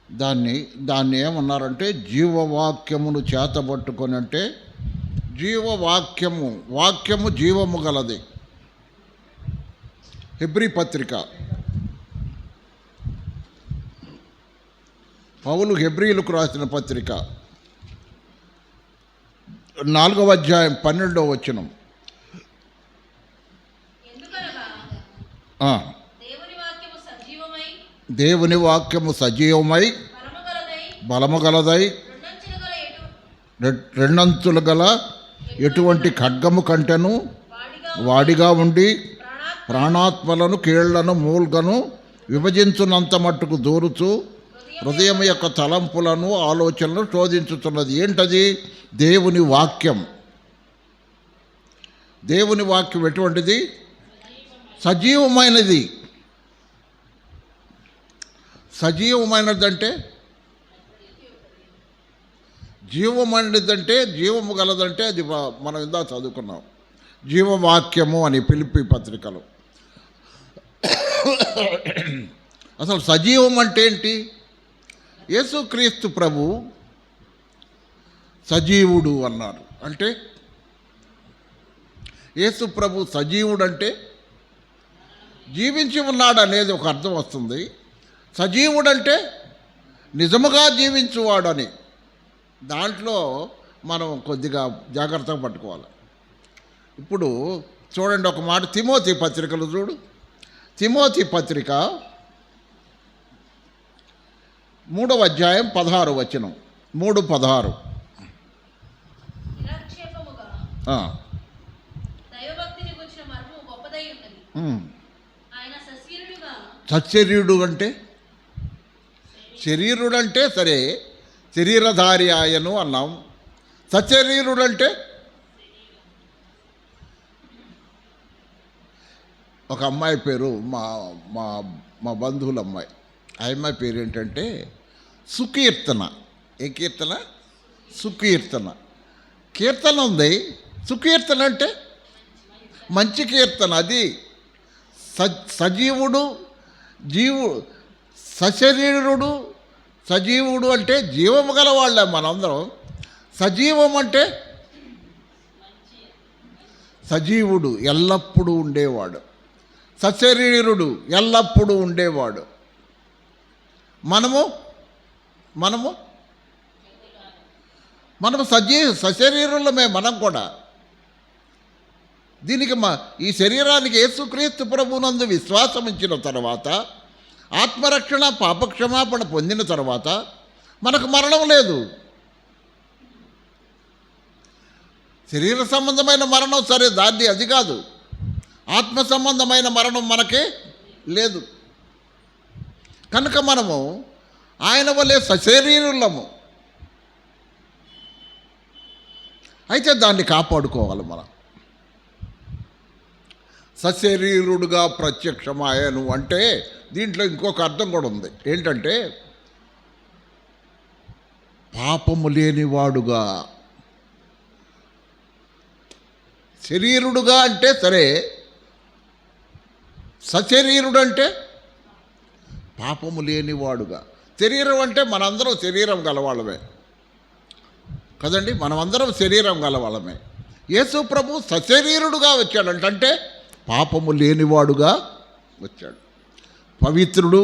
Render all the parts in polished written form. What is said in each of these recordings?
దాన్ని ఏమన్నారంటే జీవవాక్యమును చేతబట్టుకొని, అంటే వాక్యము జీవము గలది. హెబ్రీ పత్రిక, పౌలు హెబ్రీలకు రాసిన పత్రిక 4వ అధ్యాయం 12వ వచనం. దేవుని వాక్యము సజీవమై బలము గలదై రెండంచులు గల ఎటువంటి ఖడ్గము కంటెను వాడిగా ఉండి ప్రాణాత్మలను కీళ్లను మూల్గను విభజించున్నంత మట్టుకు దూరుచు హృదయం యొక్క తలంపులను ఆలోచనలు శోధించుతున్నది. ఏంటది? దేవుని వాక్యం. దేవుని వాక్యం ఎటువంటిది? సజీవమైనది. సజీవమైనదంటే జీవమైనదంటే జీవము గలదంటే అది మనం ఇందా చదువుకున్నాం, జీవవాక్యము అని ఫిలిప్పీ పత్రికలు. అసలు సజీవం అంటే ఏంటి? యేసుక్రీస్తు ప్రభు సజీవుడు అన్నారు. అంటే యేసు ప్రభు సజీవుడు అంటే జీవించి ఉన్నాడు అనేది ఒక అర్థం వస్తుంది. సజీవుడు అంటే నిజముగా జీవించువాడని. దాంట్లో మనం కొద్దిగా జాగ్రత్తగా పట్టుకోవాలి. ఇప్పుడు చూడండి ఒక మాట, తిమోతి పత్రికలు చూడు. తిమోతి పత్రిక 3వ అధ్యాయం 16వ వచనం. 3:16. సశరీరుడు అంటే శరీరుడు అంటే సరే, శరీరధారి ఆయను అన్నాం. సశరీరుడు అంటే ఒక అమ్మాయి పేరు, మా బంధువుల అమ్మాయి, ఆ అమ్మాయి పేరు ఏంటంటే సుకీర్తన. ఏ కీర్తన? సుకీర్తన. కీర్తన ఉంది, సుకీర్తన అంటే మంచి కీర్తన. అది సజీవుడు, సశరీరుడు. సజీవుడు అంటే జీవము గలవాళ్ళే మనందరం. సజీవం అంటే సజీవుడు ఎల్లప్పుడూ ఉండేవాడు, సశరీరుడు ఎల్లప్పుడూ ఉండేవాడు. మనము సశరీరులమే. మనం కూడా దీనికి ఈ శరీరానికి యేసుక్రీస్తు ప్రభువునందు విశ్వాసం ఇచ్చిన తర్వాత, ఆత్మరక్షణ పాపక్షమాపణ పొందిన తర్వాత మనకు మరణం లేదు. శరీర సంబంధమైన మరణం సరే, దాన్ని అది కాదు. ఆత్మ సంబంధమైన మరణం మనకే లేదు. కనుక మనము ఆయన వలె సశరీరులము. అయితే దాన్ని కాపాడుకోవాలి మనం. సశరీరుడుగా ప్రత్యక్షమాయను అంటే దీంట్లో ఇంకొక అర్థం కూడా ఉంది. ఏంటంటే పాపము లేనివాడుగా. శరీరుడుగా అంటే సరే, సశరీరుడు అంటే పాపము లేనివాడుగా. శరీరం అంటే మనందరం శరీరం గలవాళ్ళమే కదండి, మనమందరం శరీరం గలవాళ్ళమే. యేసు ప్రభు సశరీరుడుగా వచ్చాడంట, అంటే పాపము లేనివాడుగా వచ్చాడు. పవిత్రుడు,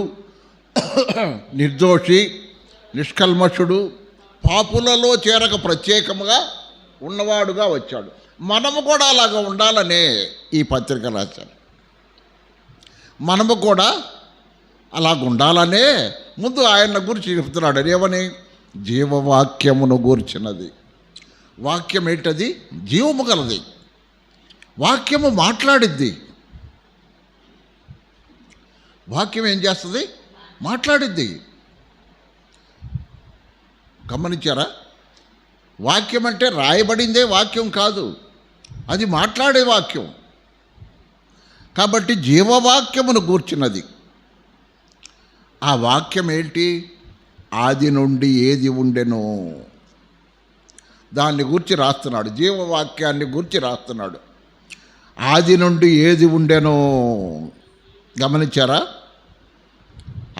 నిర్దోషి, నిష్కల్మషుడు, పాపులలో చేరక ప్రత్యేకముగా ఉన్నవాడుగా వచ్చాడు. మనము కూడా అలాగా ఉండాలనే ఈ పత్రిక రాశారు. మనము కూడా అలాగ ఉండాలనే ముందు ఆయన గురించి చెప్తున్నాడు. ఏమని? జీవవాక్యమును గూర్చినది. వాక్యం ఏంటది? జీవము గలది. వాక్యము మాట్లాడిద్ది. వాక్యం ఏం చేస్తుంది? మాట్లాడిద్ది. గమనించారా? వాక్యం అంటే రాయబడిందే వాక్యం కాదు, అది మాట్లాడే వాక్యం. కాబట్టి జీవవాక్యమును గూర్చినది. ఆ వాక్యం ఏంటి? ఆది నుండి ఏది ఉండెనో దాన్ని గూర్చి రాస్తున్నాడు. జీవవాక్యాన్ని గూర్చి రాస్తున్నాడు. ఆది నుండి ఏది ఉండెనో గమనించారా?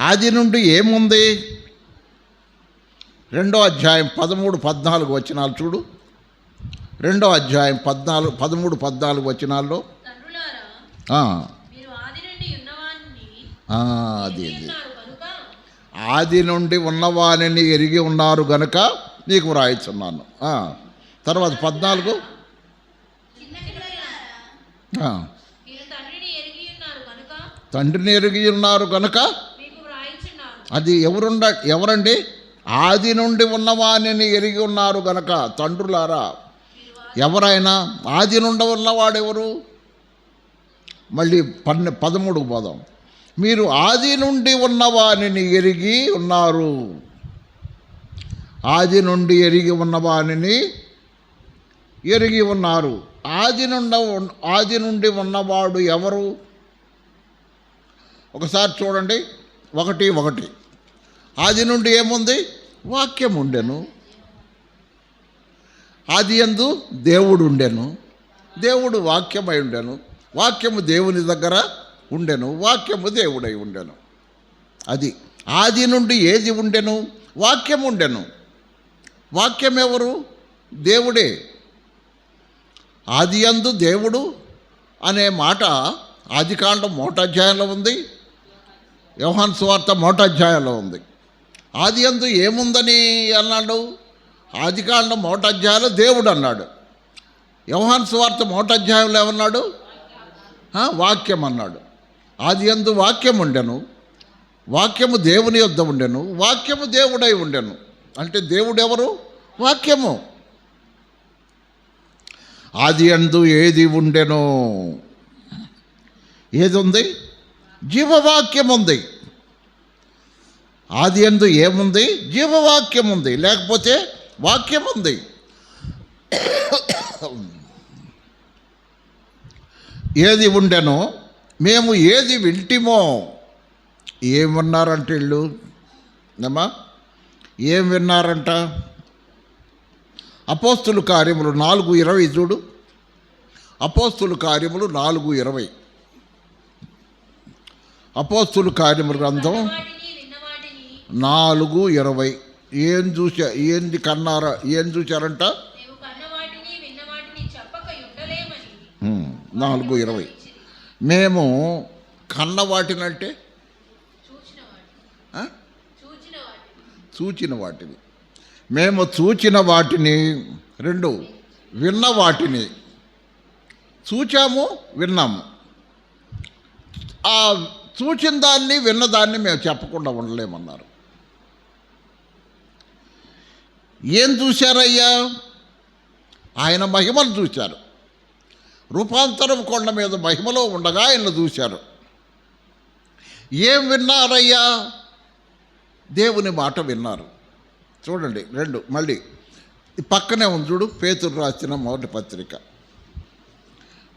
ఆది నుండి ఏముంది? రెండో అధ్యాయం 13-14 వచనాలు చూడు. రెండో అధ్యాయం 13-14 వచనాల్లో తండ్రులారా, ఆ, మీరు ఆది నుండి ఉన్నవానిని అది ఎరిగి ఉన్నారు కనుక ఆది నుండి ఉన్నవానిని ఎరిగి ఉన్నారు గనుక నీకు వ్రాయిస్తున్నాను. తర్వాత 14. చిన్న పిల్లలారా, ఆ, మీరు తండ్రిని ఎరిగి ఉన్నారు కనుక తండ్రిని ఎరిగి ఉన్నారు గనుక మీకు వ్రాయించున్నాను. అది ఎవరండి? ఆది నుండి ఉన్నవానిని ఎరిగి ఉన్నారు గనక. తండ్రులారా, ఎవరైనా ఆది నుండి ఉన్నవాడెవరు? మళ్ళీ 13కు పోదాం. మీరు ఆది నుండి ఉన్నవానిని ఎరిగి ఉన్నారు. ఆది నుండి ఎరిగి ఉన్నవానిని ఎరిగి ఉన్నారు. ఆది నుండి ఉన్నవాడు ఎవరు? ఒకసారి చూడండి. 1:1. ఆది నుండి ఏముంది? వాక్యం ఉండెను, ఆది యందు దేవుడు ఉండెను, దేవుడు వాక్యమై ఉండెను, వాక్యము దేవుని దగ్గర ఉండెను, వాక్యము దేవుడై ఉండెను. అది ఆది నుండి ఏది ఉండెను? వాక్యం ఉండెను. వాక్యం ఎవరు? దేవుడే. ఆది యందు దేవుడు అనే మాట ఆదికాండం 1వ అధ్యాయంలో ఉంది, యోహాను సువార్త 1వ అధ్యాయంలో ఉంది. ఆది యందు ఏముందని అన్నాడు? ఆదికాండం 1వ అధ్యాయంలో దేవుడు అన్నాడు. యోహాను సువార్త 1వ అధ్యాయంలో ఏమన్నాడు? వాక్యం అన్నాడు. ఆది యందు వాక్యం ఉండెను, వాక్యము దేవుని యొద్ద ఉండెను, వాక్యము దేవుడై ఉండెను. అంటే దేవుడు ఎవరు? వాక్యము. ఆది యందు ఏది ఉండెను? ఏది ఉంది? జీవవాక్యం ఉంది. ఆది యందు ఏముంది? జీవవాక్యం ఉంది, లేకపోతే వాక్యం ఉంది. ఏది ఉండెనో మేము ఏది వింటిమో. ఏం విన్నారంట వీళ్ళు? ఏమా ఏం విన్నారంట? అపోస్తుల కార్యములు 4:20 చూడు. అపోస్తుల కార్యములు 4:20. అపోస్తుల కార్యముల గ్రంథం వాటిని విన్న వాటిని 4:20. ఏంది కన్నారా? ఏం చూశారంట? మేము కన్న వాటిని విన్న వాటిని చెప్పక ఉండలేమని 4:20. మేము కన్న వాటినంటే చూచిన ఆ? వాటిని చూచిన వాటిని. మేము చూచిన వాటిని. 2 విన్న వాటిని. చూచాము, విన్నాము. ఆ చూచిన దాన్ని విన్నదాన్ని మేము చెప్పకుండా ఉండలేమన్నారు. ఏం చూశారయ్యా? ఆయన మహిమను చూశారు. రూపాంతరం కొండ మీద మహిమలో ఉండగా ఆయన చూశారు. ఏం విన్నారయ్యా? దేవుని మాట విన్నారు. చూడండి 2 మళ్ళీ పక్కనే ఉంది చూడు. పేతురు రాసిన మొదటి పత్రిక.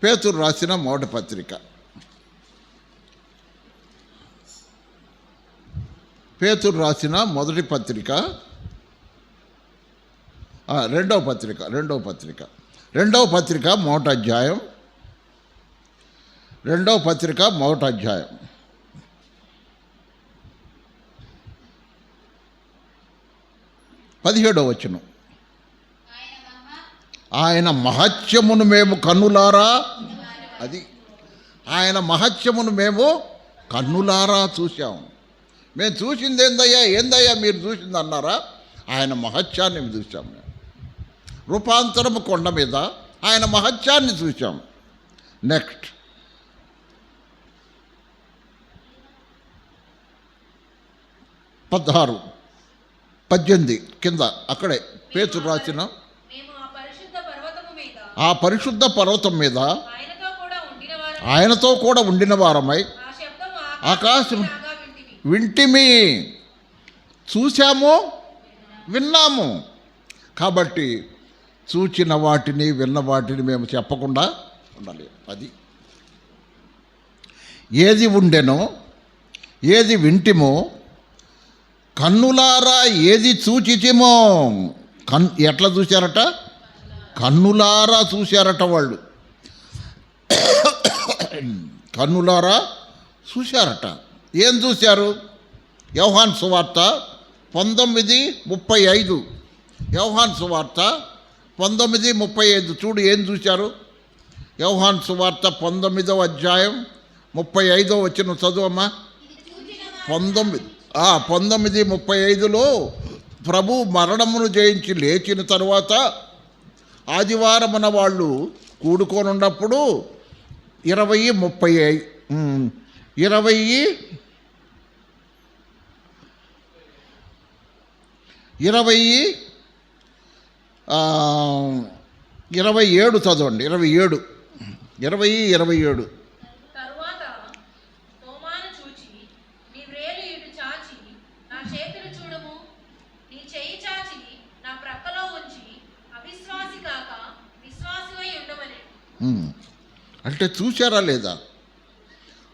పేతురు రాసిన మొదటి పత్రిక. పేతురు రాసిన మొదటి పత్రిక, రెండవ పత్రిక మొదటి అధ్యాయం. రెండవ పత్రిక మొదటి అధ్యాయం 17వ వచనం. ఆయన మహత్యమును మేము కన్నులారా, అది ఆయన మహత్యమును మేము కన్నులారా చూసాం. మేము చూసింది ఏందయ్యా మీరు చూసింది అన్నారా? ఆయన మహత్యాన్ని చూసాం. మేము రూపాంతరము కొండ మీద ఆయన మహత్యాన్ని చూసాం. నెక్స్ట్ 16, 18 కింద అక్కడే పేతురు రాసిన మేము ఆ పరిశుద్ధ పర్వతము మీద ఆ పరిశుద్ధ పర్వతం మీద ఆయనతో కూడా ఉండిన వారమై ఆయనతో కూడా ఉండిన వారమై ఆ శబ్దము ఆకాశం ఆకాశములాగా వింటిమి. వింటిమి, చూశాము, విన్నాము. కాబట్టి చూచిన వాటిని విన్న వాటిని మేము చెప్పకుండా ఉండాలి. అది ఏది ఉండెనో ఏది వింటిమో కన్నులారా ఏది చూచితిమో. ఎట్లా చూశారట? కన్నులారా చూశారట వాళ్ళు. కన్నులారా చూశారట. ఏం చూశారు? యోహాను సువార్త 19:35 యోహాను సువార్త 19:35 చూడు ఏం చూశారు. యోహాను సువార్త 19వ అధ్యాయం 35వ వచనం చదువమ్మా. 19:35లో ప్రభు మరణమును జయించి లేచిన తరువాత ఆదివారమున వాళ్ళు కూడుకొని ఉన్నప్పుడు 27 చదవండి. 27 తరువాత తోమాను చూచి, నీ వ్రేలు ఇటు చాచి నా చేతులు చూడుము, నీ చెయ్యి చాచి నా ప్రక్కలో ఉంచి అవిశ్వాసి కాక విశ్వాసివై ఉండమని. అంటే చూశారా లేదా?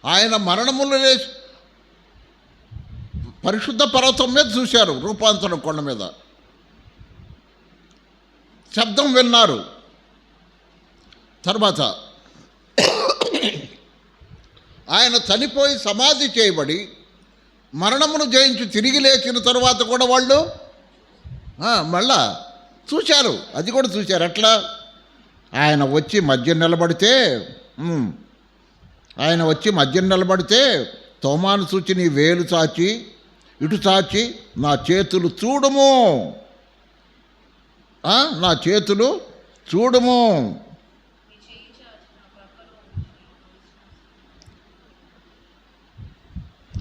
ఆయన మరణములు లేచి పరిశుద్ధ పర్వతం మీద చూశారు, రూపాంతరం కొండ మీద శబ్దం విన్నారు. తర్వాత ఆయన చనిపోయి సమాధి చేయబడి మరణమును జయించి తిరిగి లేచిన తర్వాత కూడా వాళ్ళు మళ్ళా చూశారు. అది కూడా చూశారు. ఎట్లా? ఆయన వచ్చి మధ్య నిలబడితే తోమాను చూచి నీ వేలు చాచి ఇటు చాచి నా చేతులు చూడుము, నా చేతులు చూడుము.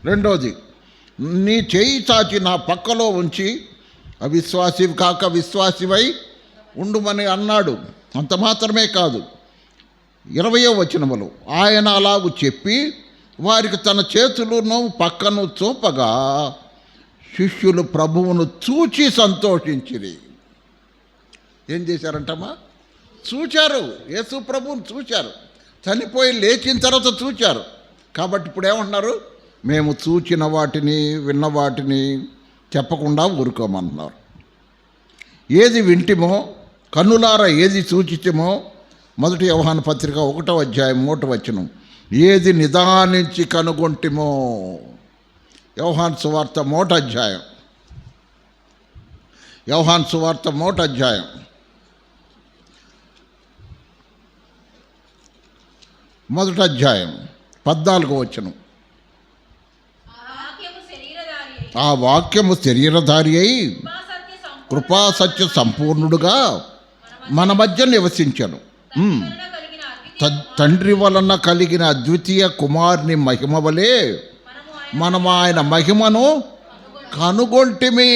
రెండోది, నీ చేయి చాచి నా పక్కలో ఉంచి అవిశ్వాసివి కాక విశ్వాసివై ఉండుమని అన్నాడు. అంత మాత్రమే కాదు, 20వ వచనములో ఆయన అలాగు చెప్పి వారికి తన చేతులను పక్కను చూపగా శిష్యులు ప్రభువును చూచి సంతోషించిరి. ఏం చేశారంటమ్మా? చూచారు. యేసు ప్రభువును చూచారు. చనిపోయి లేచిన తర్వాత చూచారు. కాబట్టి ఇప్పుడు ఏమంటున్నారు? మేము చూచిన వాటిని విన్న వాటిని చెప్పకుండా ఊరుకోమంటున్నారు. ఏది వింటిమో కన్నులారా ఏది సూచితమో 1 యోహాను పత్రిక 1వ అధ్యాయం 1వ వచనం, ఏది నిదానించి కనుగొంటిమో. యోహాను సువార్త 1వ అధ్యాయం 1వ అధ్యాయం 14వ వచనం, ఆ వాక్యము శరీరధారి అయి కృపా సత్య సంపూర్ణుడుగా మన మధ్య నివసించను. తండ్రి వలన కలిగిన అద్వితీయ కుమారుని మహిమ వలె మనము ఆయన మహిమను కనుగొంటిమి.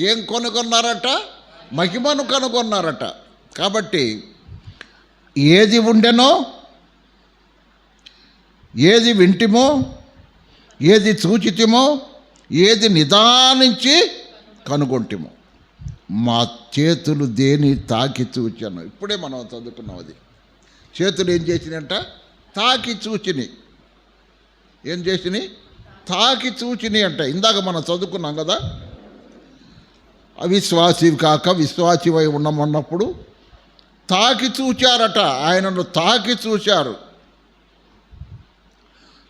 ఏం కనుగొన్నారట? మహిమను కనుగొన్నారట. కాబట్టి ఏది ఉండెనో, ఏది వింటిమో, ఏది చూచితిమో, ఏది నిదానించి కనుగొంటిమో, మా చేతులు దేని తాకి చూచాను. ఇప్పుడే మనం చదువుకున్నాం. అది చేతులు ఏం చేసినాయంట? తాకి చూచిని. ఏం చేసినాయి? తాకి చూచిని అంట. ఇందాక మనం చదువుకున్నాం కదా, అవిశ్వాసి కాక విశ్వాసివై ఉండమన్నప్పుడు తాకి చూచారట. ఆయనను తాకి చూశారు.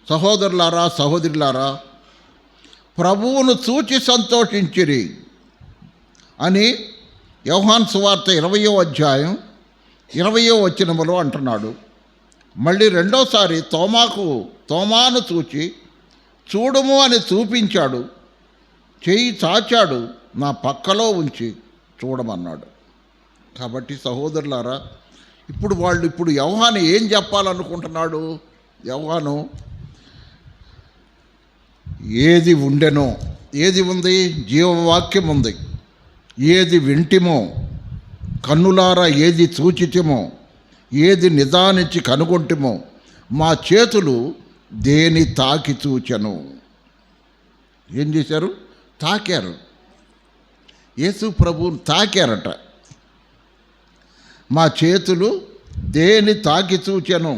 సహోదరులారా, సహోదరులారా, ప్రభువును చూచి సంతోషించిరి అని యోహాను సువార్త 20వ అధ్యాయం 20వ వచనములో అంటున్నాడు. మళ్ళీ రెండోసారి తోమాను చూచి చూడుము అని చూపించాడు. చెయ్యి చాచాడు, నా పక్కలో ఉంచి చూడమన్నాడు. కాబట్టి సహోదరులారా, ఇప్పుడు యోహాను ఏం చెప్పాలనుకుంటున్నాడు? యోహాను ఏది ఉండెనో, ఏది ఉంది? జీవవాక్యం ఉంది. ఏది వింటిమో, కన్నులారా ఏది చూచితిమో, ఏది నిదానించి కనుగొంటిమో, మా చేతులు దేని తాకి చూచెను. ఏం చేశారు? తాకారు. యేసు ప్రభువును తాకారట. మా చేతులు దేని తాకి చూచెను.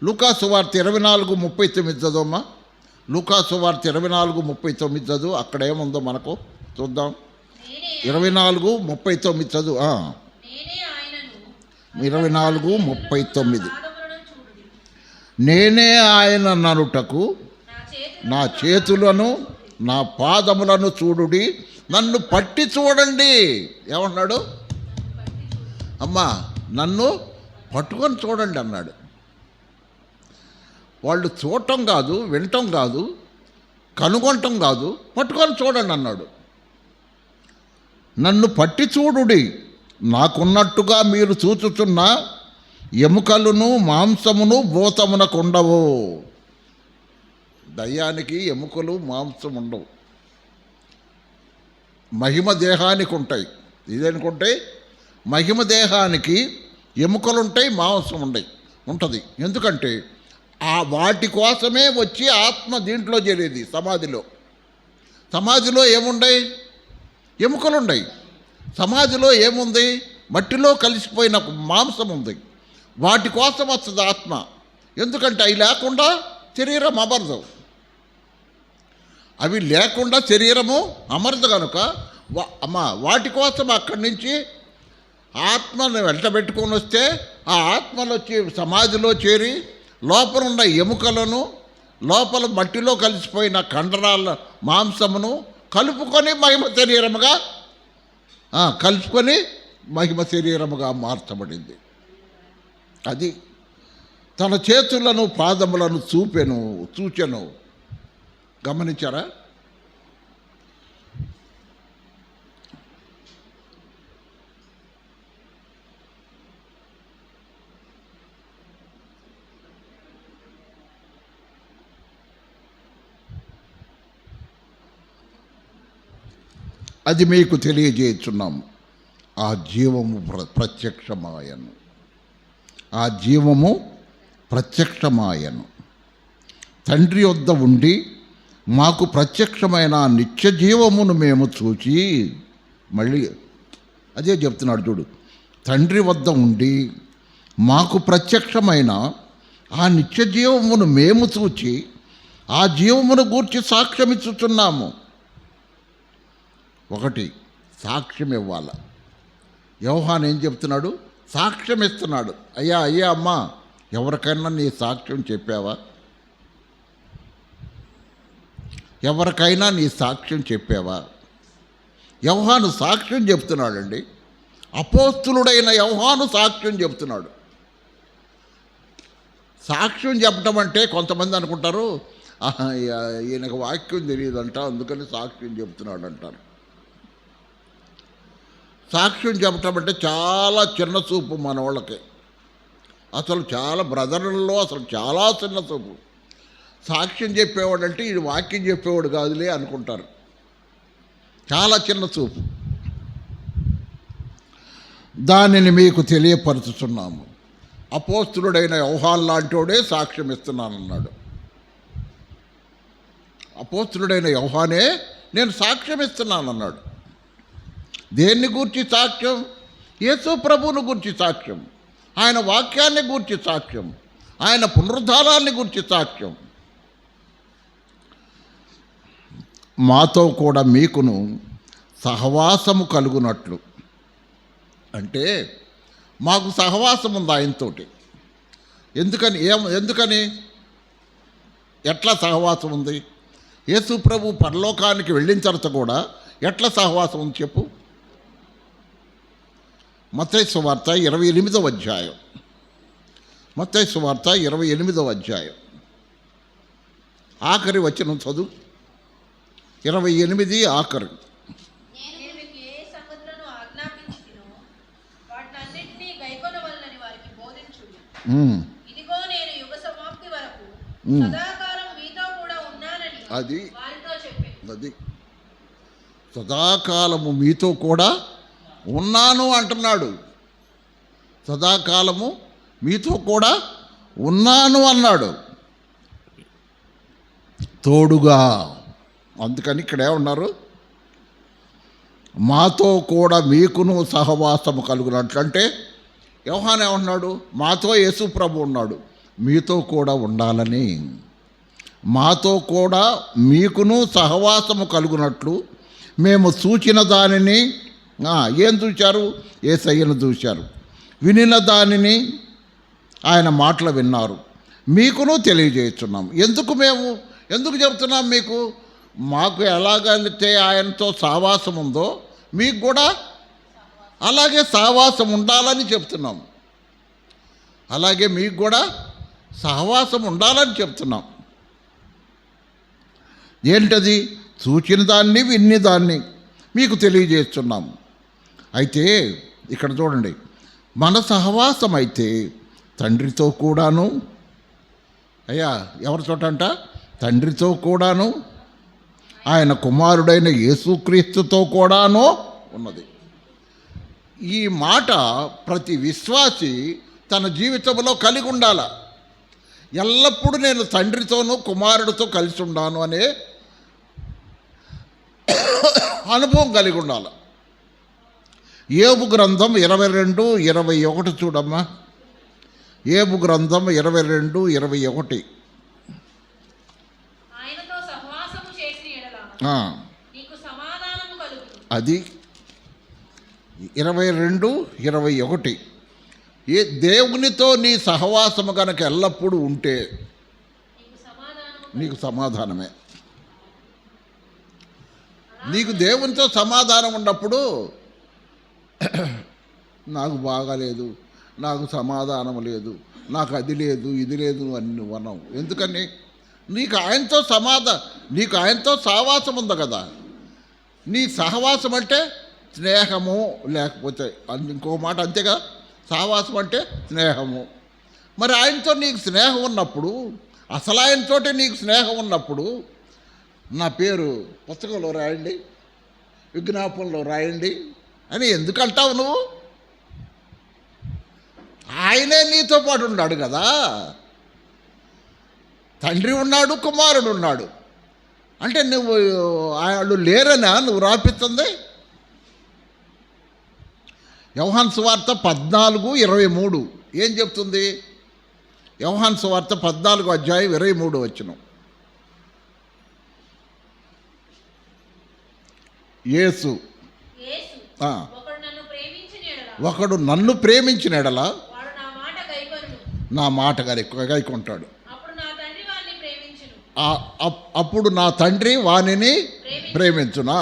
లూకా సువార్త 24:39 చదవమ్మా. లూకా సువార్త 24:39 చదువు. అక్కడ ఏముందో మనకు చూద్దాం. 24:39 చదువు. 24:39. పాదములను చూడుడి. నేనే ఆయన ననుటకు నా చేతులను నా పాదములను చూడుడి, నన్ను పట్టి చూడండి. ఏమన్నాడు? అమ్మా నన్ను పట్టుకొని చూడండి అన్నాడు. వాళ్ళు చూడటం కాదు, వినటం కాదు, కనుగొనటం కాదు, పట్టుకొని చూడండి అన్నాడు. నన్ను పట్టి చూడుడి, నాకున్నట్టుగా మీరు చూచుచున్న ఎముకలను మాంసమును భూతమునకు ఉండవు. దయ్యానికి ఎముకలు మాంసం ఉండవు, మహిమ దేహానికి ఉంటాయి. ఇదేనుకుంటాయి, మహిమ దేహానికి ఎముకలుంటాయి, మాంసం ఉంటుంది. ఎందుకంటే ఆ వాటి కోసమే వచ్చి ఆత్మ దీంట్లో చేరేది. సమాధిలో ఏముండయి? ఎముకలుండయి. సమాధిలో ఏముంది? మట్టిలో కలిసిపోయిన మాంసం ఉంది. వాటి కోసం వస్తుంది ఆత్మ. ఎందుకంటే అవి లేకుండా శరీరం అమరదు. అవి లేకుండా శరీరము అమరదు కనుక వాటి కోసం అక్కడి నుంచి ఆత్మను వెంటబెట్టుకొని వస్తే ఆ ఆత్మలు వచ్చి సమాధిలో చేరి లోపల ఉన్న ఎముకలను, లోపల మట్టిలో కలిసిపోయిన కండరాల మాంసమును కలుపుకొని మహిమ శరీరముగా మార్చబడింది. అది తన చేతులను పాదములను చూచెను. గమనించారా? అది మీకు తెలియజేస్తున్నాము. ఆ జీవము ప్రత్యక్షమాయను. ఆ జీవము ప్రత్యక్షమాయను. తండ్రి వద్ద ఉండి మాకు ప్రత్యక్షమైన నిత్య జీవమును మేము చూచి, మళ్ళీ అదే చెప్తున్నాడు చూడు. తండ్రి వద్ద ఉండి మాకు ప్రత్యక్షమైన ఆ నిత్య జీవమును మేము చూచి ఆ జీవమును గూర్చి సాక్ష్యం ఇచ్చుచున్నాము. ఒకటి, సాక్ష్యం ఇవ్వాలి. యోహాను ఏం చెప్తున్నాడు? సాక్ష్యం ఇస్తున్నాడు. అయ్యా అమ్మా, ఎవరికైనా నీ సాక్ష్యం చెప్పావా? ఎవరికైనా నీ సాక్ష్యం చెప్పావా? యోహాను సాక్ష్యం చెప్తున్నాడండి. అపోస్తులుడైన యోహాను సాక్ష్యం చెప్తున్నాడు. సాక్ష్యం చెప్పడం అంటే కొంతమంది అనుకుంటారు, ఈయనకు వాక్యం తెలియదంట అందుకని సాక్ష్యం చెప్తున్నాడు అంటారు. సాక్ష్యం చెప్పటం అంటే చాలా చిన్న చూపు మన వాళ్ళకి. అసలు చాలా బ్రదర్లలో అసలు చాలా చిన్న చూపు. సాక్ష్యం చెప్పేవాడు అంటే ఇది వాక్యం చెప్పేవాడు కాదులే అనుకుంటారు. చాలా చిన్న చూపు. దానిని మీకు తెలియపరుచుతున్నాము. అపోస్తులుడైన యోహాను లాంటివాడే సాక్ష్యం ఇస్తున్నానన్నాడు. అపోస్తులుడైన యోహానే నేను సాక్ష్యం ఇస్తున్నానన్నాడు. దేన్ని గూర్చి సాక్ష్యం? యేసు ప్రభువును గూర్చి సాక్ష్యం, ఆయన వాక్యాన్ని గూర్చి సాక్ష్యం, ఆయన పునరుద్ధానాన్ని గూర్చి సాక్ష్యం. మాతో కూడా మీకును సహవాసము కలుగునట్లు, అంటే మాకు సహవాసం ఉంది ఆయనతోటి. ఎందుకని ఎట్లా సహవాసం ఉంది? యేసు ప్రభు పరలోకానికి వెళ్ళిన తర్వాత కూడా ఎట్లా సహవాసం ఉంది చెప్పు? మత్తయి సువార్త 28వ అధ్యాయం. మత్తయి సువార్త 28వ అధ్యాయం ఆఖరి వచనం చదువు. 28 ఆఖరి. నేను మీకు ఏ సంగతులను ఆజ్ఞాపించితినో వాటన్నిటినీ గైకొనవలెనని వారికి బోధించుడి. ఇదిగో నేను యుగ సమాప్తి వరకు సదాకాలం మీతో కూడా ఉన్నానని వారితో చెప్పాను. అది సదాకాలము మీతో కూడా ఉన్నాను అంటున్నాడు. సదాకాలము మీతో కూడా ఉన్నాను అన్నాడు. తోడుగా. అందుకని ఇక్కడ ఏమన్నారు? మాతో కూడా మీకును సహవాసము కలుగునట్లు. అంటే యోహాను ఏమన్నాడు? మాతో యేసు ప్రభు ఉన్నాడు, మీతో కూడా ఉండాలని. మాతో కూడా మీకును సహవాసము కలుగునట్లు మేము చూచిన దానిని ఏం చూశారు? యేసయ్యను చూశారు. వినిన దానిని ఆయన మాటలు విన్నారు, మీకును తెలియజేస్తున్నాం. ఎందుకు చెబుతున్నాం మీకు? మాకు ఎలాగైతే ఆయనతో సావాసం ఉందో మీకు కూడా అలాగే సావాసం ఉండాలని చెప్తున్నాం. అలాగే మీకు కూడా సహవాసం ఉండాలని చెప్తున్నాం. ఏంటది? చూచిన దాన్ని విన్ని దాన్ని మీకు తెలియజేస్తున్నాం. అయితే ఇక్కడ చూడండి, మన సహవాసం అయితే తండ్రితో కూడాను, అయ్యా ఎవరి చోటంట? తండ్రితో కూడాను, ఆయన కుమారుడైన యేసుక్రీస్తుతో కూడాను ఉన్నది. ఈ మాట ప్రతి విశ్వాసి తన జీవితంలో కలిగి ఉండాల. ఎల్లప్పుడూ నేను తండ్రితోనూ కుమారుడితో కలిసి ఉన్నాను అనే అనుభవం కలిగి ఉండాలి. యోబు గ్రంథం 22:21 చూడమ్మా. యోబు గ్రంథం 22:21. ఆయనతో సహవాసము చేసిన ఎడల నీకు సమాధానము కలుగును. అది 22:21. ఏ దేవునితో నీ సహవాసము కనుక ఎల్లప్పుడూ ఉంటే నీకు సమాధానమే. నీకు దేవునితో సమాధానం ఉన్నప్పుడు నాకు బాగాలేదు, నాకు సమాధానం లేదు, నాకు అది లేదు, ఇది లేదు అని నువ్వు అన్నావు. ఎందుకని? నీకు ఆయనతో సహవాసం ఉంది కదా. నీ సహవాసం అంటే స్నేహము, లేకపోతే ఇంకో మాట అంతేగా, సహవాసం అంటే స్నేహము. మరి ఆయనతో నీకు స్నేహం ఉన్నప్పుడు, అసలు ఆయనతోటే నీకు స్నేహం ఉన్నప్పుడు, నా పేరు పుస్తకంలో రాయండి, విజ్ఞాపనలో రాయండి అని ఎందుకు అంటావు నువ్వు? ఆయనే నీతో పాటు ఉన్నాడు కదా. తండ్రి ఉన్నాడు, కుమారుడు ఉన్నాడు. అంటే నువ్వు వాళ్ళు లేరనా నువ్వు రాపిస్తుంది? యోహాను సువార్త 14:23 ఏం చెప్తుంది? యోహాను సువార్త 14:23 యేసు ఒకడు నన్ను ప్రేమించిన ఎడల నా మాట గైకొంటాడు. అప్పుడు నా తండ్రి వానిని ప్రేమించునా.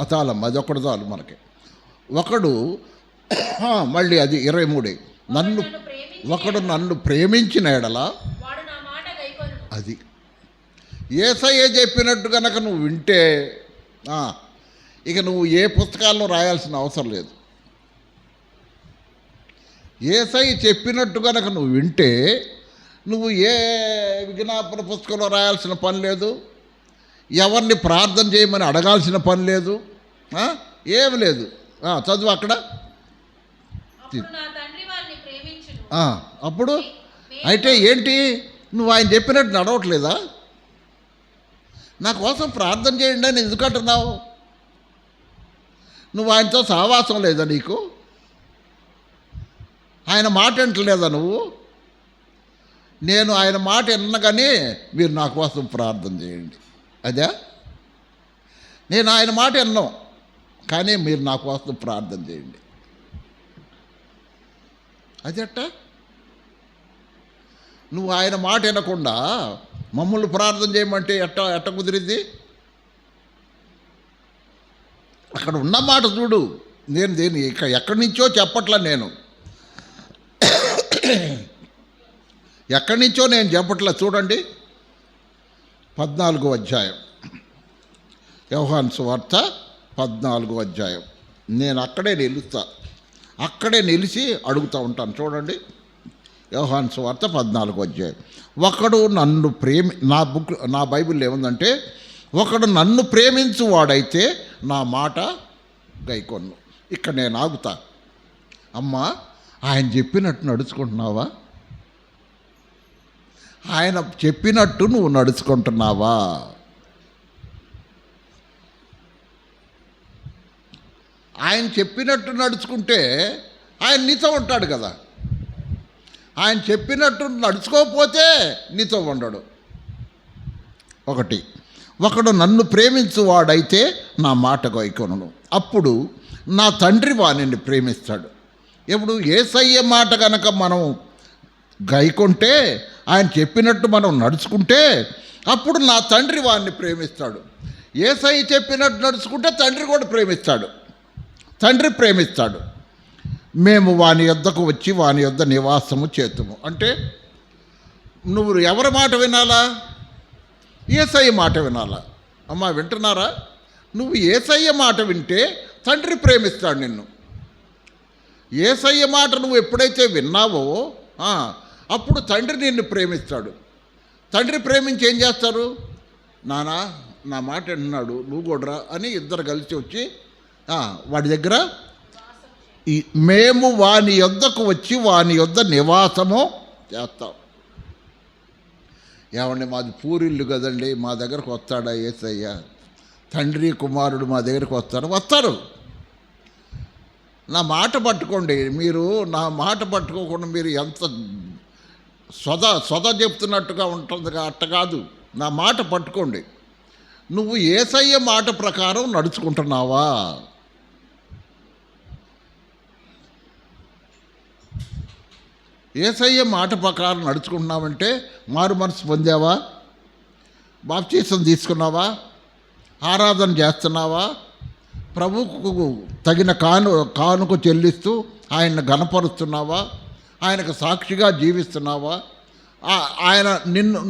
అతాలమ్మ, అది ఒకటి చాలు మనకి. ఒకడు మళ్ళీ అది 23, ఒకడు నన్ను ప్రేమించిన ఎడల, అది యేసయ్య చెప్పినట్టు కనుక నువ్వు వింటే ఇక నువ్వు ఏ పుస్తకాలను రాయాల్సిన అవసరం లేదు. యేసయ్య చెప్పినట్టు కనుక నువ్వు వింటే నువ్వు ఏ విజ్ఞాపన పుస్తకంలో రాయాల్సిన పని లేదు, ఎవరిని ప్రార్థన చేయమని అడగాల్సిన పని లేదు, ఏమి లేదు. చదువు అక్కడ. అప్పుడు అయితే ఏంటి? నువ్వు ఆయన చెప్పినట్టు నడవట్లేదా? నా కోసం ప్రార్థన చేయండి అని ఎందుకు అంటున్నావు? నువ్వు ఆయనతో సహవాసం లేదా నీకు? ఆయన మాట వింటలేదా నువ్వు? నేను ఆయన మాట విన్నగానే మీరు నా కోసం ప్రార్థన చేయండి, అదే. నేను ఆయన మాట విన్నాం కానీ మీరు నా కోసం ప్రార్థన చేయండి, అదెట్ట? నువ్వు ఆయన మాట వినకుండా మమ్మల్ని ప్రార్థన చేయమంటే ఎట్ట కుదిరింది? అక్కడ ఉన్న మాట చూడు. నేను ఎక్కడి నుంచో చెప్పట్లా, నేను ఎక్కడి నుంచో నేను చెప్పట్లా. చూడండి 14వ అధ్యాయం, యోహాను సువార్త 14వ అధ్యాయం. నేను అక్కడే నిలిచి అడుగుతూ ఉంటాను. చూడండి యోహాను సువార్త 14వ అధ్యాయం. ఒకడు నన్ను నా బైబిల్లో ఏముందంటే, ఒకడు నన్ను ప్రేమించువాడైతే నా మాట గైకొన్ను. ఇక్కడ నేను ఆగుతా. అమ్మా, ఆయన చెప్పినట్టు నడుచుకుంటున్నావా? ఆయన చెప్పినట్టు నువ్వు నడుచుకుంటున్నావా? ఆయన చెప్పినట్టు నడుచుకుంటే ఆయన నీతో ఉంటాడు కదా. ఆయన చెప్పినట్టు నడుచుకోకపోతే నీతో ఉండడు. ఒకడు నన్ను ప్రేమించువాడైతే నా మాట గైకొనును, అప్పుడు నా తండ్రి వానిని ప్రేమిస్తాడు. ఇప్పుడు యేసయ్య మాట కనుక మనం గైకొంటే, ఆయన చెప్పినట్టు మనం నడుచుకుంటే, అప్పుడు నా తండ్రి వాడిని ప్రేమిస్తాడు. యేసయ్య చెప్పినట్టు నడుచుకుంటే తండ్రి కూడా ప్రేమిస్తాడు. తండ్రి ప్రేమిస్తాడు. మేము వాని యొద్దకు వచ్చి వాని యొద్ద నివాసము చేతుము అంటే, నువ్వు ఎవరి మాట వినాలా? యేసయ్య మాట వినాలా? అమ్మా వింటున్నారా? నువ్వు యేసయ్య మాట వింటే తండ్రి ప్రేమిస్తాడు నిన్ను. యేసయ్య మాట నువ్వు ఎప్పుడైతే విన్నావో అప్పుడు తండ్రి నిన్ను ప్రేమిస్తాడు. తండ్రి ప్రేమించి ఏం చేస్తారు? నానా నా మాట విన్నాడు, నువ్వు కూడా అని ఇద్దరు కలిసి వచ్చి వాడి దగ్గర మేము వాని యొద్దకు వచ్చి వాని యొద్ద నివాసము చేస్తాం. ఏమండి, మాది పూరిల్లు కదండి, మా దగ్గరకు వస్తాడా యేసయ్య? తండ్రి కుమారుడు మా దగ్గరికి వస్తారు. నా మాట పట్టుకోండి. మీరు నా మాట పట్టుకోకుండా మీరు ఎంత సొద చెప్తున్నట్టుగా ఉంటుందిగా, అట్ట కాదు. నా మాట పట్టుకోండి. నువ్వు యేసయ్య మాట ప్రకారం నడుచుకుంటున్నావా? యేసయ్య మాట ప్రకారం నడుచుకుంటున్నావంటే మారు మనసు పొందావా? బాప్తీసం తీసుకున్నావా? ఆరాధన చేస్తున్నావా? ప్రభువుకు తగిన కానుక చెల్లిస్తూ ఆయన్ని ఘనపరుస్తున్నావా? ఆయనకు సాక్షిగా జీవిస్తున్నావా?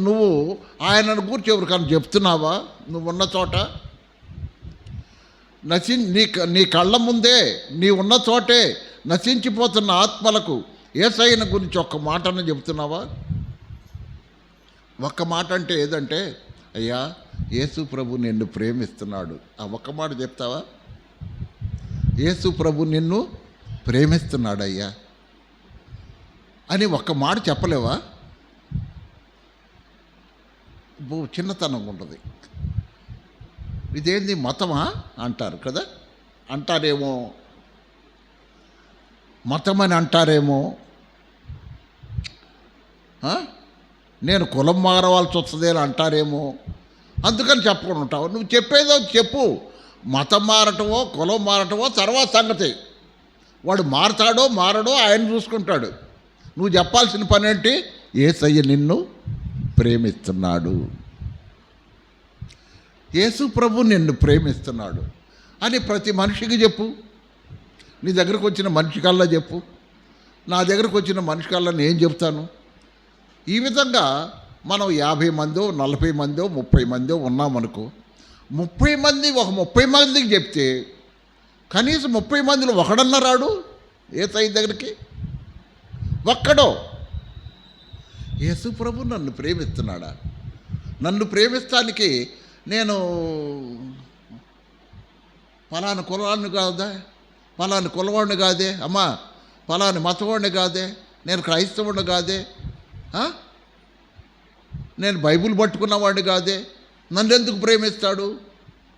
నువ్వు ఆయనను గురించి ఎవరికైనా చెప్తున్నావా? నువ్వు ఉన్న చోట నీ కళ్ళ ముందే నీ ఉన్న చోటే నశించిపోతున్న ఆత్మలకు యేసయ్యను గురించి ఒక్క మాటను చెప్తున్నావా? ఒక్క మాట అంటే ఏదంటే, అయ్యా యేసు ప్రభు నిన్ను ప్రేమిస్తున్నాడు. ఆ ఒక్క మాట చెప్తావా? యేసు ప్రభు నిన్ను ప్రేమిస్తున్నాడు అయ్యా అని ఒక్క మాట చెప్పలేవా? చిన్నతనం ఉంటుంది. ఇదేంది మతమా అంటారు కదా, అంటారేమో, మతం అని అంటారేమో. నేను కులం మారవలసి వస్తుంది అని అంటారేమో, అందుకని చెప్పకుండా ఉంటావు. నువ్వు చెప్పేదో చెప్పు. మతం మారటమో కులం మారటమో తర్వాత సంగతి. వాడు మారతాడో మారడో ఆయన చూసుకుంటాడు. నువ్వు చెప్పాల్సిన పని ఏంటి? యేసయ్య నిన్ను ప్రేమిస్తున్నాడు, యేసు ప్రభు నిన్ను ప్రేమిస్తున్నాడు అని ప్రతి మనిషికి చెప్పు. నీ దగ్గరకు వచ్చిన మనిషి కల్లా చెప్పు. నా దగ్గరకు వచ్చిన మనిషి కల్లా నేను చెప్తాను. ఈ విధంగా మనం 50 మందో 40 మందో 30 మందో ఉన్నామనుకో, 30 మంది ఒక 30 మందికి చెప్తే కనీసం 30 మందిలో ఒకడన్నా రాడు యేసయ్య దగ్గరికి. ఒక్కడో యేసు ప్రభు నన్ను ప్రేమిస్తున్నాడా? నన్ను ప్రేమిస్తానికి నేను ఫలానా కులవాడిని కాదా, ఫలాని కులవాడిని కాదే, అమ్మా ఫలాని మతవాడిని కాదే, నేను క్రైస్తవుడిని కాదే, నేను బైబిల్ పట్టుకున్నవాడిని కాదే, నన్ను ఎందుకు ప్రేమిస్తాడు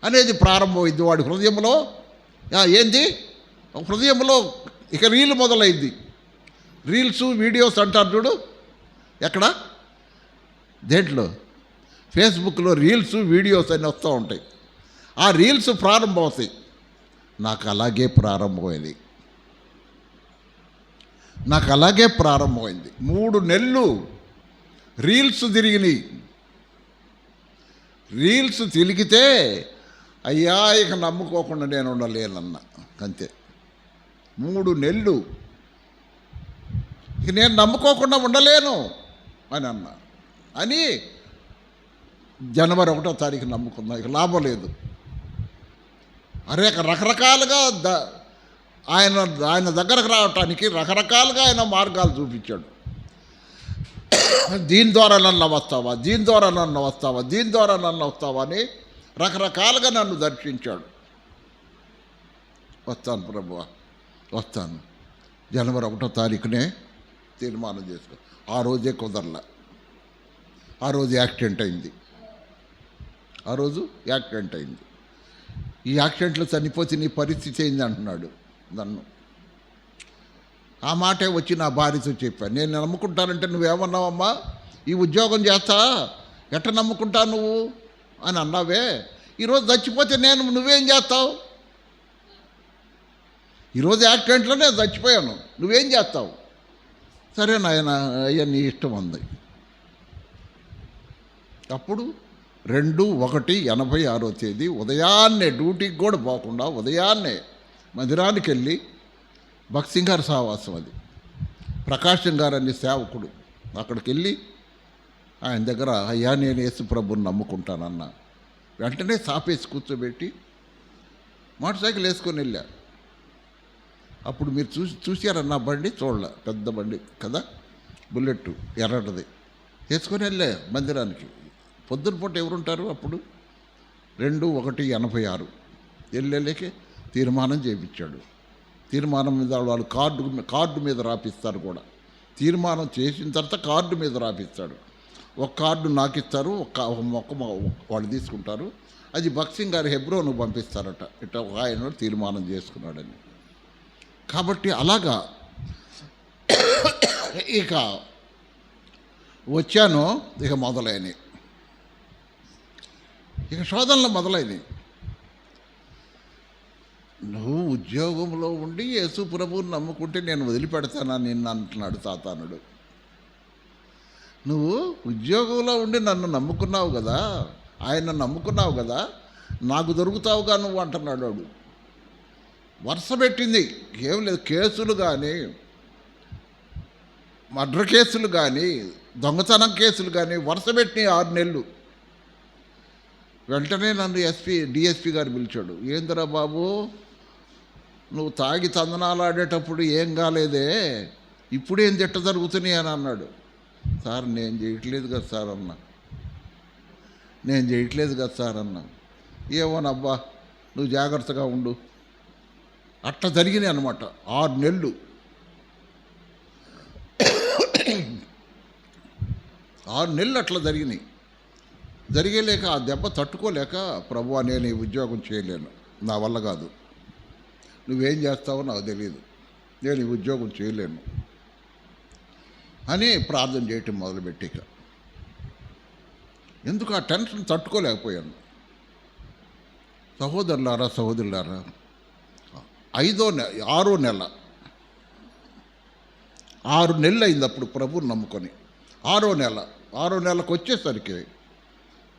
అనేది ప్రారంభమైంది వాడి హృదయంలో. ఏంది హృదయంలో ఇక రీల్ మొదలైంది. రీల్స్ వీడియోస్ అంటారు చూడు, ఎక్కడ దేంట్లో ఫేస్బుక్లో రీల్స్ వీడియోస్ అని వస్తూ ఉంటాయి. ఆ రీల్స్ ప్రారంభమవుతాయి. నాకు అలాగే ప్రారంభమైంది. 3 నెలలు రీల్స్ తిరిగినాయి. రీల్స్ తిరిగితే అయ్యా ఇక నమ్ముకోకుండా నేను ఉండలేనన్నా, అంతే. 3 నెలలు ఇక నేను నమ్ముకోకుండా ఉండలేను అని అన్నా. అని జనవరి 1వ తారీఖు నమ్ముకున్నా. ఇక లాభం లేదు. రకరకాలుగా ఆయన దగ్గరకు రావటానికి రకరకాలుగా ఆయన మార్గాలు చూపించాడు. దీని ద్వారా నన్ను వస్తావా, దీని ద్వారా నన్ను వస్తావా, దీని ద్వారా నన్ను వస్తావా అని రకరకాలుగా నన్ను దర్శించాడు. వస్తాను ప్రభువా, వస్తాను. జనవరి 1వ తారీఖునే తీర్మానం చేసుకో. ఆ రోజే కుదరలా. ఆ రోజు యాక్సిడెంట్ అయింది. ఈ యాక్సిడెంట్లో చనిపోతే నీ పరిస్థితి ఏంది అంటున్నాడు నన్ను. ఆ మాటే వచ్చి నా భార్యతో చెప్పాను. నేను నమ్ముకుంటానంటే నువ్వేమన్నావమ్మా, ఈ ఉద్యోగం చేస్తా ఎట్ట నమ్ముకుంటా నువ్వు అని అన్నావే, ఈరోజు చచ్చిపోతే నువ్వేం చేస్తావు? ఈరోజు యాక్సిడెంట్లో నేను చచ్చిపోయాను, నువ్వేం చేస్తావు? సరే నాయన, అయ్యా నీ ఇష్టం ఉంది. అప్పుడు 2/1/86 ఉదయాన్నే, డ్యూటీకి కూడా పోకుండా ఉదయాన్నే మందిరానికి వెళ్ళి, భక్సింగ్ గారి సావాసం అది, ప్రకాశం గారు అనే సేవకుడు, అక్కడికి వెళ్ళి ఆయన దగ్గర, అయ్యా నేను యేసు ప్రభుని నమ్ముకుంటానన్నా. వెంటనే సాపేసి కూర్చోబెట్టి మోటార్ సైకిల్ వేసుకొని వెళ్ళా. అప్పుడు మీరు చూసారన్న బండి, చూడలే, పెద్ద బండి కదా, బుల్లెట్ ఎర్రటిది, వేసుకొని వెళ్ళా మందిరానికి. పొద్దున పూట ఎవరుంటారు అప్పుడు? 2/1/86 వెళ్ళలేకే తీర్మానం చేయించాడు. తీర్మానం మీద వాళ్ళు కార్డు మీద రాపిస్తారు కూడా. తీర్మానం చేసిన తర్వాత కార్డు మీద రాపిస్తాడు. ఒక కార్డు నాకు ఇస్తారు, ఒక మొక్క వాళ్ళు తీసుకుంటారు. అది భక్సింగ్ గారి హెబ్రోను పంపిస్తారట, ఇట్లా ఒక ఆయన తీర్మానం చేసుకున్నాడని. కాబట్టి అలాగా ఇక వచ్చాను. ఇక మొదలైనవి, ఇక శోధనలు మొదలైనవి. నువ్వు ఉద్యోగంలో ఉండి యేసు ప్రభువుని నమ్ముకుంటే నేను వదిలిపెడతానా నిన్ను అంటున్నాడు సాతానుడు. నువ్వు ఉద్యోగంలో ఉండి నన్ను నమ్ముకున్నావు కదా, ఆయన నమ్ముకున్నావు కదా, నాకు దొరుకుతావుగా నువ్వు అంటున్నాడు వాడు. వరుస పెట్టింది, ఏం లేదు, కేసులు కానీ, మర్డర్ కేసులు కానీ, దొంగతనం కేసులు కానీ వరుస పెట్టినాయి 6 నెలలు. వెంటనే నన్ను డిఎస్పి గారు పిలిచాడు. ఏందిరా బాబు, నువ్వు తాగి తందనాలు ఆడేటప్పుడు ఏం కాలేదే, ఇప్పుడేం తిట్ట జరుగుతున్నాయి అని అన్నాడు. సార్ నేను చేయట్లేదు కదా సార్ అన్నా, నేను చేయట్లేదు కదా సార్ అన్నా. ఏమోనబ్బా నువ్వు జాగ్రత్తగా ఉండు. అట్లా జరిగినాయి అన్నమాట 6 నెలలు. 6 నెలలు అట్లా జరిగినాయి. జరిగేలేక ఆ దెబ్బ తట్టుకోలేక, ప్రభువా నేను ఈ ఉద్యోగం చేయలేను, నా వల్ల కాదు, నువ్వేం చేస్తావో నాకు తెలియదు, నేను ఈ ఉద్యోగం చేయలేను అని ప్రార్థన చేయటం మొదలుపెట్టిక. ఎందుకు ఆ టెన్షన్ తట్టుకోలేకపోయాను. సహోదరులారా, 6వ నెల 6 నెలలు అయింది అప్పుడు ప్రభువుని నమ్ముకొని. 6వ నెలకు వచ్చేసరికి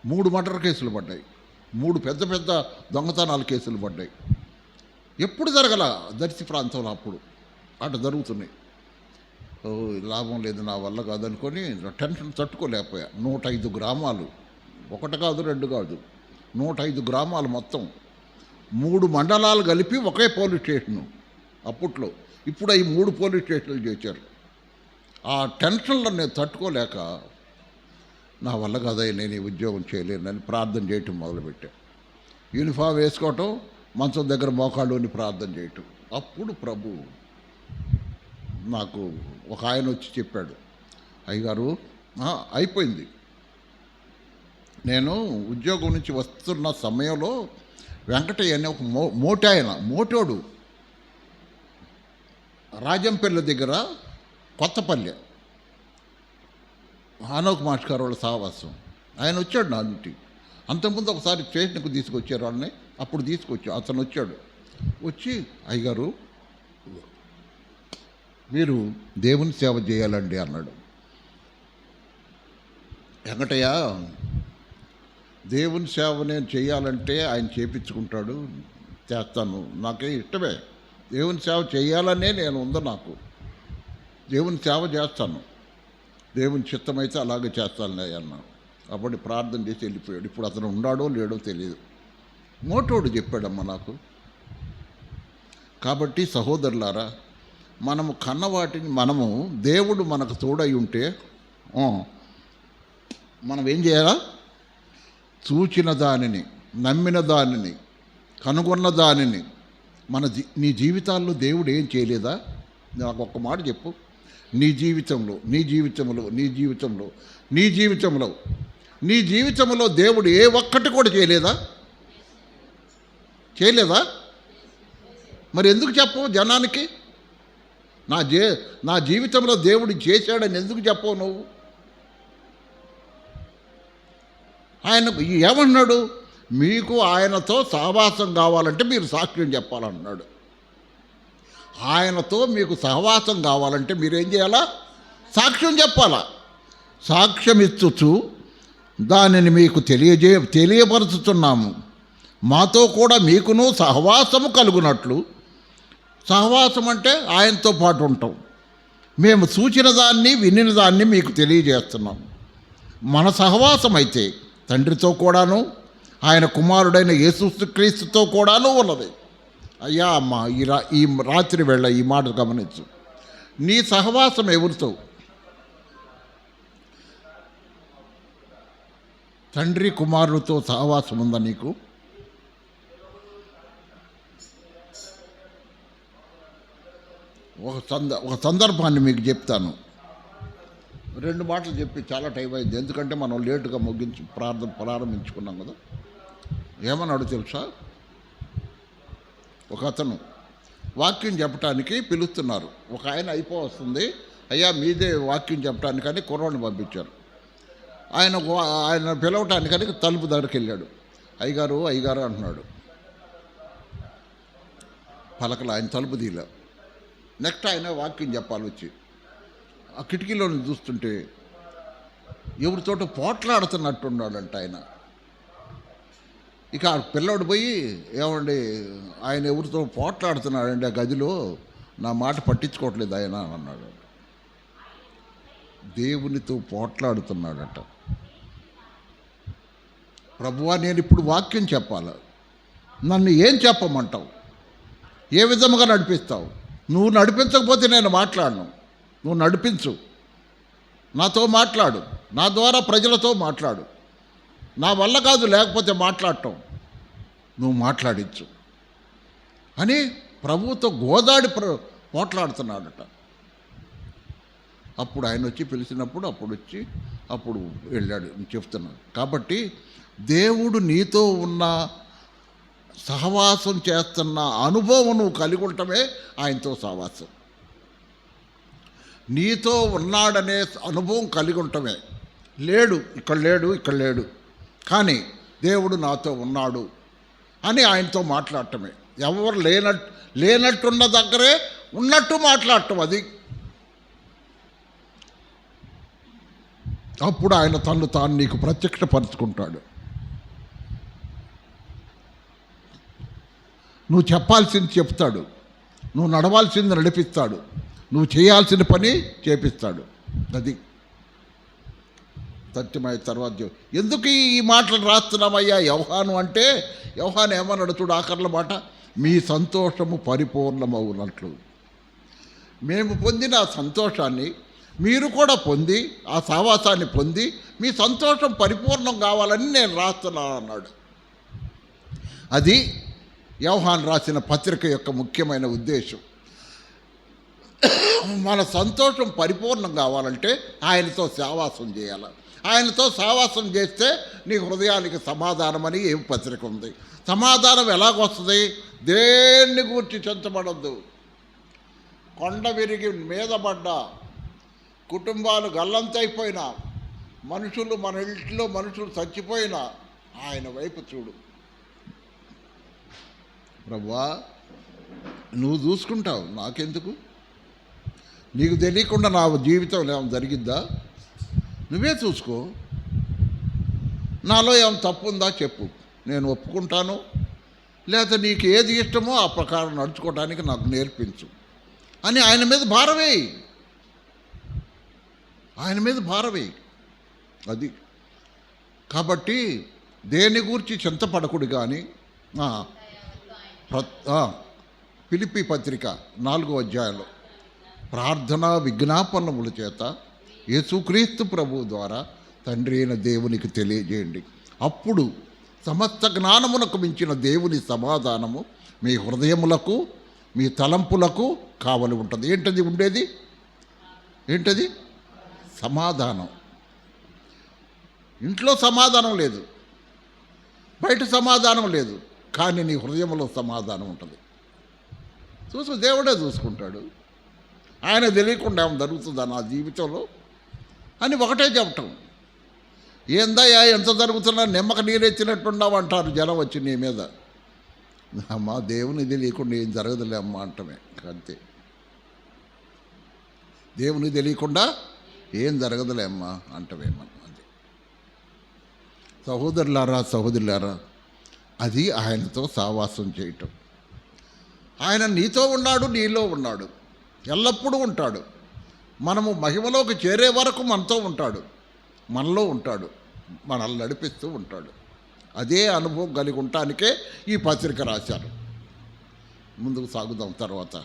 3 మర్డర్ కేసులు పడ్డాయి, 3 పెద్ద పెద్ద దొంగతనాల కేసులు పడ్డాయి. ఎప్పుడు జరగల దర్శి ప్రాంతంలో, అప్పుడు అటు జరుగుతున్నాయి. లాభం లేదు, నా వల్ల కాదనుకొని టెన్షన్ తట్టుకోలేకపోయా. 105 గ్రామాలు, 1 కాదు 2 కాదు, 105 గ్రామాలు మొత్తం, 3 మండలాలు కలిపి ఒకే పోలీస్ స్టేషను అప్పట్లో. ఇప్పుడు అవి 3 పోలీస్ స్టేషన్లు చేశారు. ఆ టెన్షన్లో నేను తట్టుకోలేక, నా వల్ల కదా నేను ఈ ఉద్యోగం చేయలేనని ప్రార్థన చేయటం మొదలుపెట్టా. యూనిఫామ్ వేసుకోవటం, మంచం దగ్గర మోకాళ్ళుని ప్రార్థన చేయటం. అప్పుడు ప్రభు నాకు ఒక ఆయన వచ్చి చెప్పాడు, అయ్యగారు అయిపోయింది. నేను ఉద్యోగం నుంచి వస్తున్న సమయంలో వెంకటయ్య అనే ఒక మోటోడు రాజంపల్లి దగ్గర కొత్తపల్లె, ఆనోక్ మాస్టర్ వాళ్ళ సావాసం, ఆయన వచ్చాడు నా ఇంటికి. అంతకుముందు ఒకసారి స్టేషన్కు తీసుకొచ్చారు వాళ్ళని, అప్పుడు అతను వచ్చాడు. వచ్చి అయ్యగారు మీరు దేవుని సేవ చేయాలండి అన్నాడు. వెంకటయ్య, దేవుని సేవ నేను చేయాలంటే ఆయన చేపించుకుంటాడు, చేస్తాను, నాకే ఇష్టమే, దేవుని సేవ చేయాలనే నేను ఉంది, నాకు దేవుని సేవ చేస్తాను, దేవుని చిత్తమైతే అలాగే చేస్తాను అన్నా. అప్పుడు ప్రార్థన చేసి వెళ్ళిపోయాడు. ఇప్పుడు అతను ఉన్నాడో లేడో తెలియదు. మోటోడు చెప్పాడమ్మా నాకు. కాబట్టి సహోదరులారా, మనము కన్నవాటిని దేవుడు మనకు తోడై ఉంటే మనం ఏం చేయాలా? చూచిన దానిని, నమ్మిన దానిని, కనుగొన్న దానిని నీ జీవితాల్లో దేవుడు ఏం చేయలేదా? నాకు ఒక్క మాట చెప్పు. నీ జీవితంలో దేవుడు ఏ ఒక్కటి కూడా చేయలేదా? మరి ఎందుకు చెప్పవు జనానికి? నా జీవితంలో దేవుడు చేశాడని ఎందుకు చెప్పవు నువ్వు? ఆయన ఏమన్నాడు? మీకు ఆయనతో సహవాసం కావాలంటే మీరు సాక్ష్యం చెప్పాలన్నాడు. ఆయనతో మీకు సహవాసం కావాలంటే మీరేం చేయాలా? సాక్ష్యం చెప్పాలా. సాక్ష్యం ఇచ్చుచు దానిని మీకు తెలియపరుచుతున్నాము. మాతో కూడా మీకును సహవాసము కలుగునట్లు. సహవాసం అంటే ఆయనతో పాటు ఉంటాం. మేము చూచిన దాన్ని వినిన దాన్ని మీకు తెలియజేస్తున్నాం. మన సహవాసం అయితే తండ్రితో కూడాను ఆయన కుమారుడైన యేసుక్రీస్తుతో కూడాను ఉన్నది. అయ్యా అమ్మ, ఈ రాత్రి వేళ ఈ మాట గమనించు. నీ సహవాసం ఎవరితో? తండ్రి కుమారుడితో సహవాసం ఉందా నీకు? ఒక సందర్భాన్ని మీకు చెప్తాను. 2 మాటలు చెప్పి చాలా టైం అయింది, ఎందుకంటే మనం లేటుగా ప్రారంభించుకున్నాం కదా. ఏమన్నాడు తెలుసా? ఒక అతను వాక్యం చెప్పడానికి పిలుస్తున్నారు. ఒక ఆయన వస్తుంది, అయ్యా మీదే వాక్యం చెప్పడానికని కుర్రాడిని పంపించారు. ఆయన పిలవటానికని తలుపు దగ్గరికి వెళ్ళాడు. అయ్యగారు అయ్యగారు అంటున్నాడు. పలకలు, ఆయన తలుపు తీయలే. నెక్స్ట్ ఆయన వాక్యం చెప్పాలి వచ్చి. ఆ కిటికీలోని చూస్తుంటే ఎవరితోటో పోట్లాడుతున్నట్టున్నాడంట ఆయన. ఇక ఆ పిల్లోడు పోయి, ఏమండి ఆయన ఎవరితో పోట్లాడుతున్నాడండి ఆ గదిలో, నా మాట పట్టించుకోవట్లేదు ఆయన అన్నాడు. దేవునితో పోట్లాడుతున్నాడట. ప్రభువా, నేను ఇప్పుడు వాక్యం చెప్పాలి, నన్ను ఏం చెప్పమంటావు? ఏ విధముగా నడిపిస్తావు? నువ్వు నడిపించకపోతే నేను మాట్లాడను. నువ్వు నడిపించు, నాతో మాట్లాడు, నా ద్వారా ప్రజలతో మాట్లాడు. నా వల్ల కాదు లేకపోతే మాట్లాడటం, నువ్వు మాట్లాడించు అని ప్రభువుతో గోదాడి పోట్లాడుతున్నాడట. అప్పుడు ఆయన వచ్చి పిలిచినప్పుడు అప్పుడు వెళ్ళాడు చెప్తున్నాడు. కాబట్టి దేవుడు నీతో ఉన్న సహవాసం చేస్తున్న అనుభవం నువ్వు కలిగి ఉండటమే ఆయనతో సహవాసం. నీతో ఉన్నాడనే అనుభవం కలిగి ఉండటమే. ఇక్కడ లేడు కానీ దేవుడు నాతో ఉన్నాడు అని ఆయనతో మాట్లాడటమే. ఎవరు లేనట్టున్న దగ్గరే ఉన్నట్టు మాట్లాడటం. అది అప్పుడు ఆయన తను తాను నీకు ప్రత్యక్షపరుచుకుంటాడు. నువ్వు చెప్పాల్సింది చెప్తాడు, నువ్వు నడవాల్సింది నడిపిస్తాడు, నువ్వు చేయాల్సిన పని చేపిస్తాడు. అది సత్యమయ్య తర్వాత ఎందుకు ఈ మాటలు రాస్తున్నామయ్యా యోహాను అంటే, యోహాను ఏమన్నాడు చూడు ఆఖర్ల మాట, మీ సంతోషము పరిపూర్ణమవునట్లు. మేము పొందిన ఆ సంతోషాన్ని మీరు కూడా పొంది, ఆ సహవాసాన్ని పొంది మీ సంతోషం పరిపూర్ణం కావాలని నేను రాస్తున్నాను అన్నాడు. అది యోహాను రాసిన పత్రిక యొక్క ముఖ్యమైన ఉద్దేశం. మన సంతోషం పరిపూర్ణం కావాలంటే ఆయనతో సహవాసం చేయాలి. ఆయనతో సహవాసం చేస్తే నీ హృదయానికి సమాధానం అని ఏం పత్రిక ఉంది. సమాధానం ఎలాగొస్తుంది? దేన్ని గూర్చి చింతపడద్దు. కొండ విరిగి మీద పడ్డ, కుటుంబాలు గల్లంతైపోయినా, మన ఇంట్లో మనుషులు చచ్చిపోయినా ఆయన వైపు చూడు. ప్రభువా, నువ్వు చూసుకుంటావు, నాకెందుకు? నీకు తెలియకుండా నా జీవితంలో ఏమైనా జరిగిద్దా? నువ్వే చూసుకో. నాలో ఏమైనా తప్పు ఉందా చెప్పు, నేను ఒప్పుకుంటాను. లేదా నీకు ఏది ఇష్టమో ఆ ప్రకారం నడుచుకోవడానికి నాకు నేర్పించు అని ఆయన మీద భారవేయి. అది కాబట్టి దేని గురించి చింతపడకుడు. కానీ ఫిలిప్పీ పత్రిక 4వ అధ్యాయంలో ప్రార్థనా విజ్ఞాపనముల చేత యేసుక్రీస్తు ప్రభువు ద్వారా తండ్రి అయిన దేవునికి తెలియజేయండి. అప్పుడు సమస్త జ్ఞానమునకు మించిన దేవుని సమాధానము మీ హృదయములకు, మీ తలంపులకు కావలి ఉంటుంది. ఏంటది ఉండేది? ఏంటది? సమాధానం. ఇంట్లో సమాధానం లేదు, బయట సమాధానం లేదు, కానీ నీ హృదయంలో సమాధానం ఉంటుంది. దేవుడే చూసుకుంటాడు. ఆయన తెలియకుండా ఏమైనా జరుగుతుందా నా జీవితంలో అని ఒకటే చెప్పటం. ఏందయ్యా ఎంత జరుగుతున్నా నిమ్మక నీరెచ్చినట్టున్నావు అంటారు జనం వచ్చి నీ మీద. అమ్మా దేవుని తెలియకుండా ఏం జరగదులే అమ్మా అంటమే, అంతే. దేవుని తెలియకుండా ఏం జరగదులే అమ్మా అంటవేమన్నా. అది సహోదరులారా సహోదరులారా, అది ఆయనతో సావాసం చేయటం. ఆయన నీతో ఉన్నాడు, నీలో ఉన్నాడు, ఎల్లప్పుడూ ఉంటాడు. మనము మహిమలోకి చేరే వరకు మనతో ఉంటాడు, మనలో ఉంటాడు, మనల్ని నడిపిస్తూ ఉంటాడు. అదే అనుభవం కలిగి ఉండటానికే ఈ పత్రిక రాశారు. ముందుకు సాగుదాం తర్వాత.